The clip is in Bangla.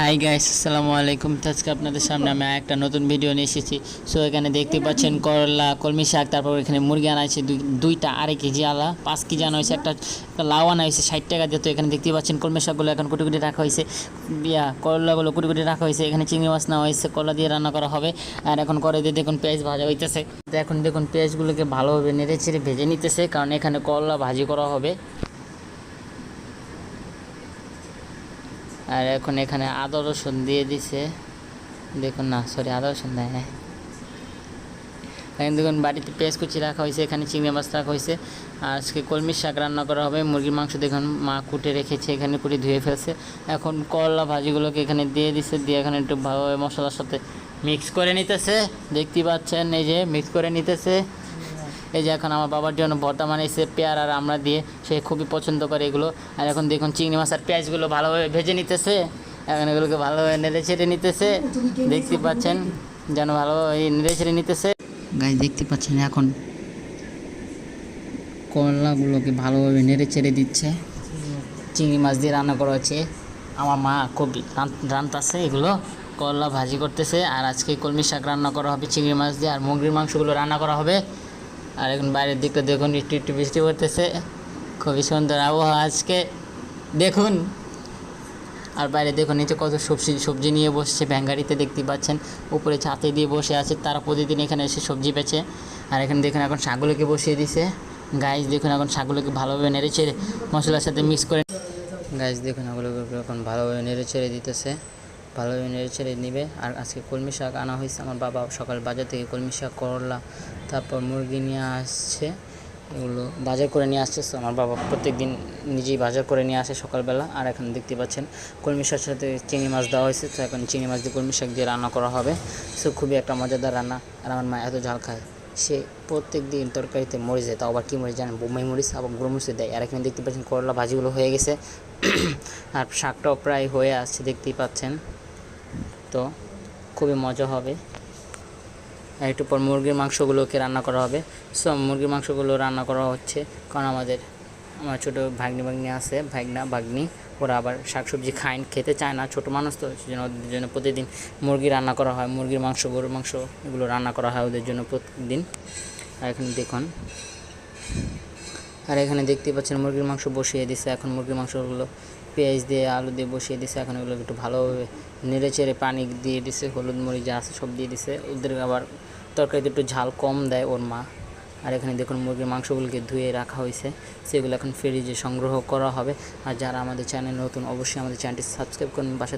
হাই গাইস, আসসালামু আলাইকুম। আজকে আপনাদের সামনে আমি একটা নতুন ভিডিও নিয়ে এসেছি। সো এখানে দেখতে পাচ্ছেন করলা, কলমি শাক, তারপর এখানে মুরগি আনা হয়েছে দুইটা, 2.5 কেজি আলা, 5 কেজি আনা হয়েছে, একটা লাউ আনা হয়েছে 60 টাকা দিয়ে। তো এখানে দেখতে পাচ্ছেন কলমি শাকগুলো এখন কুটি কুটি রাখা হয়েছে, করলাগুলো কুটি কুটি রাখা হয়েছে। এখানে চিংড়ি মাছ নেওয়া হয়েছে, কলা দিয়ে রান্না করা হবে। আর এখন করে দিয়ে দেখুন পেঁয়াজ ভাজা হইতেছে। এখন দেখুন পেঁয়াজগুলোকে ভালোভাবে নেড়ে চেড়ে ভেজে নিতেছে, কারণ এখানে করলা ভাজি করা হবে। আর এখন এখানে আদা রসুন দিয়ে দিছে, দেখুন না, সরি, আদা রসুন দেয়। এখন দেখুন বাড়িতে পেঁয়াজ কুচি রাখা হয়েছে, এখানে চিংড়ি মাছ রাখা হয়েছে। আর আজকে কলমি শাক রান্না করা হবে। মুরগির মাংস দেখুন মা কুটে রেখেছে, এখানে কুটে ধুয়ে ফেলছে। এখন করলা ভাজিগুলোকে এখানে দিয়ে দিছে, দিয়ে এখানে একটু ভালোভাবে মশলার সাথে মিক্স করে নিতেছে। দেখতে পাচ্ছেন এই যে মিক্স করে নিতেছে। এই যে এখন আমার বাবার জন্য ভর্তা বানিয়েছে পেয়ারা আর আমরা দিয়ে, সে খুবই পছন্দ করে এগুলো। আর এখন দেখুন চিংড়ি মাছ আর পেঁয়াজগুলো ভালোভাবে ভেজে নিতেছে, এখন এগুলোকে ভালোভাবে নেড়ে ছেড়ে নিতেছে। দেখতে পাচ্ছেন যেন ভালোভাবে নেড়ে ছেড়ে নিতেছে। গাছ দেখতে পাচ্ছেন এখন করলাগুলোকে ভালোভাবে নেড়ে ছেড়ে দিচ্ছে। চিংড়ি মাছ দিয়ে রান্না করা হচ্ছে, আমার মা খুব রান্তাছে এগুলো, করলা ভাজি করতেছে। আর আজকে কলমি শাক রান্না করা হবে চিংড়ি মাছ দিয়ে, আর মুরগির মাংসগুলো রান্না করা হবে। আর এখন বাইরের দিকটা দেখুন, একটু একটু বৃষ্টি পড়তেছে, খুবই সুন্দর আবহাওয়া আজকে দেখুন। আর বাইরে দেখুন নিচে কত সবজি নিয়ে বসছে ভ্যাঙ্গারিতে, দেখতে পাচ্ছেন উপরে ছাতে দিয়ে বসে আছে, তারা প্রতিদিন এখানে এসে সবজি বেচে। আর এখানে দেখুন এখন শাকগুলোকে বসিয়ে দিছে। গাইস দেখুন এখন শাকগুলোকে ভালোভাবে নেড়ে ছেড়ে মশলার সাথে মিক্স করে, গাইস দেখুন এগুলোকে এখন ভালোভাবে নেড়ে ছেড়ে দিতেছে, ভালোভাবে নেড়ে ছেড়ে নিবে। আর আজকে কলমি শাক আনা হয়েছে, আমার বাবা সকাল বাজার থেকে কলমি শাক, করলা, তারপর মুরগি নিয়ে আসছে, এগুলো বাজার করে নিয়ে আসছে। আমার বাবা প্রত্যেক দিন নিজেই বাজার করে নিয়ে আসে সকালবেলা। আর এখন দেখতে পাচ্ছেন কলমি শাকের সাথে চিংড়ি মাছ দেওয়া হয়েছে, তো এখন চিংড়ি মাছ দিয়ে কলমি শাক দিয়ে রান্না করা হবে। সো খুবই একটা মজাদার রান্না। আর আমার মা এত ঝাল খায়, সে প্রত্যেক দিন তরকারিতে মরিচ দেয়, তাও আবার কী মরিচ জানেন, বোম্বাই মরিচ এবং গুঁড়ো মরিচ দেয়। আর এখানে দেখতে পাচ্ছেন করলা ভাজিগুলো হয়ে গেছে, আর শাকটাও প্রায় হয়ে আসছে দেখতেই পাচ্ছেন। তো খুবই মজা হবে। আর একটু পর মুরগির মাংসগুলোকে রান্না করা হবে। সো মুরগির মাংসগুলো রান্না করা হচ্ছে, কারণ আমার ছোটো ভাগ্নি আছে, ভাগ্নি, ওরা আবার শাকসবজি খেতে চায় না, ছোটো মানুষ তো, সেজন্য ওদের জন্য প্রতিদিন মুরগি রান্না করা হয়, মুরগির মাংস, গরুর মাংস এগুলো রান্না করা হয় ওদের জন্য প্রতিদিন। আর এখানে দেখুন, আর এখানে দেখতে পাচ্ছেন মুরগির মাংস বসিয়ে দিছে। এখন মুরগির মাংসগুলো পেঁয়াজ দিয়ে আলু দিয়ে বসিয়ে দিছে, এখন এগুলো একটু ভালোভাবে নেড়ে চেড়ে পানি দিয়ে দিছে, হলুদ মরিচ যা আছে সব দিয়ে দিছে। ওদের আবার তরকারিতে একটু ঝাল কম দেয় ওর মা। আর এখানে দেখুন মুরগির মাংসগুলোকে ধুয়ে রাখা হয়েছে, সেগুলো এখন ফ্রিজে সংগ্রহ করা হবে। আর যারা আমাদের চ্যানেল নতুন, অবশ্যই আমাদের চ্যানেলটি সাবস্ক্রাইব করুন, বাসা